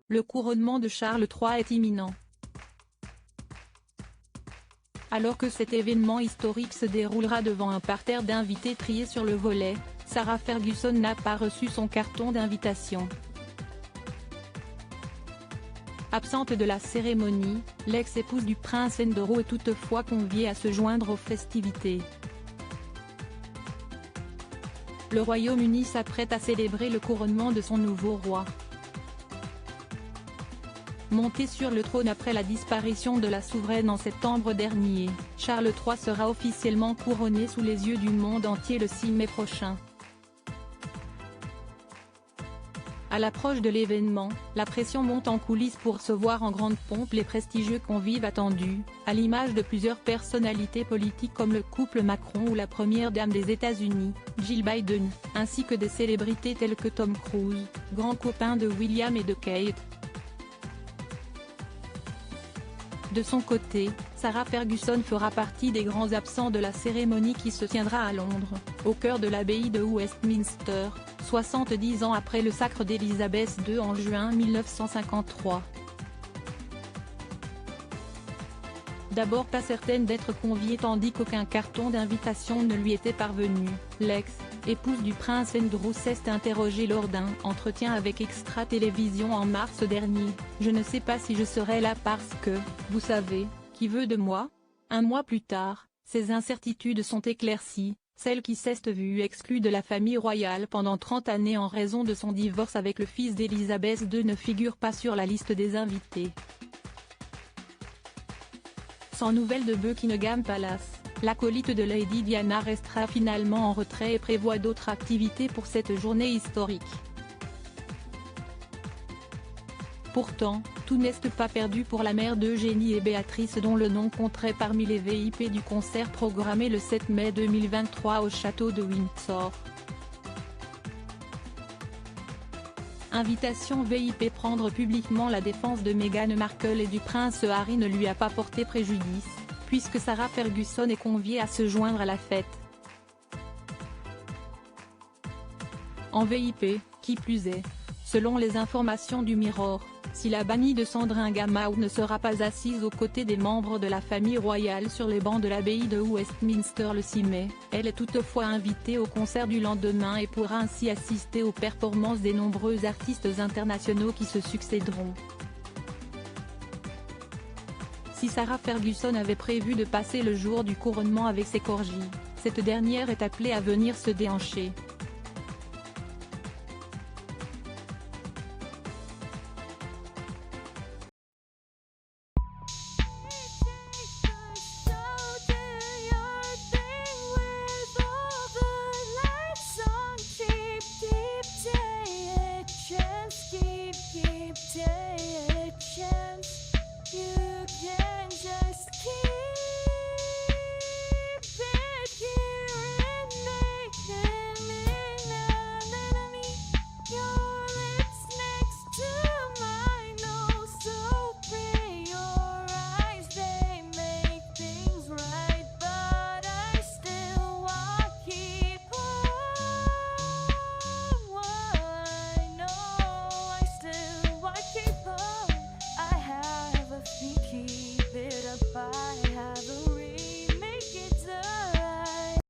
le couronnement de Charles III est imminent. Alors que cet événement historique se déroulera devant un parterre d'invités triés sur le volet, Sarah Ferguson n'a pas reçu son carton d'invitation. Absente de la cérémonie, l'ex-épouse du prince Andrew est toutefois conviée à se joindre aux festivités. Le Royaume-Uni s'apprête à célébrer le couronnement de son nouveau roi. Monté sur le trône après la disparition de la souveraine en septembre dernier, Charles III sera officiellement couronné sous les yeux du monde entier le 6 mai prochain. À l'approche de l'événement, la pression monte en coulisses pour recevoir en grande pompe les prestigieux convives attendus, à l'image de plusieurs personnalités politiques comme le couple Macron ou la première dame des États-Unis, Jill Biden, ainsi que des célébrités telles que Tom Cruise, grand copain de William et de Kate. De son côté, Sarah Ferguson fera partie des grands absents de la cérémonie qui se tiendra à Londres, au cœur de l'abbaye de Westminster, 70 ans après le sacre d'Élisabeth II en juin 1953. D'abord pas certaine d'être conviée tandis qu'aucun carton d'invitation ne lui était parvenu, l'ex-épouse du prince Andrew s'est interrogée lors d'un entretien avec Extra Télévision en mars dernier. « Je ne sais pas si je serai là parce que, vous savez, qui veut de moi ?» Un mois plus tard, ces incertitudes sont éclaircies, celle qui s'est vue exclue de la famille royale pendant 30 années en raison de son divorce avec le fils d'Élisabeth II ne figure pas sur la liste des invités. Sans nouvelles de Buckingham Palace, l'acolyte de Lady Diana restera finalement en retrait et prévoit d'autres activités pour cette journée historique. Pourtant, tout n'est pas perdu pour la mère d'Eugénie et Béatrice dont le nom compterait parmi les VIP du concert programmé le 7 mai 2023 au château de Windsor. Invitation VIP. Prendre publiquement la défense de Meghan Markle et du prince Harry ne lui a pas porté préjudice, puisque Sarah Ferguson est conviée à se joindre à la fête. En VIP, qui plus est. Selon les informations du Mirror, si la bannie de Sandringham ne sera pas assise aux côtés des membres de la famille royale sur les bancs de l'abbaye de Westminster le 6 mai, elle est toutefois invitée au concert du lendemain et pourra ainsi assister aux performances des nombreux artistes internationaux qui se succéderont. Si Sarah Ferguson avait prévu de passer le jour du couronnement avec ses corgis, cette dernière est appelée à venir se déhancher.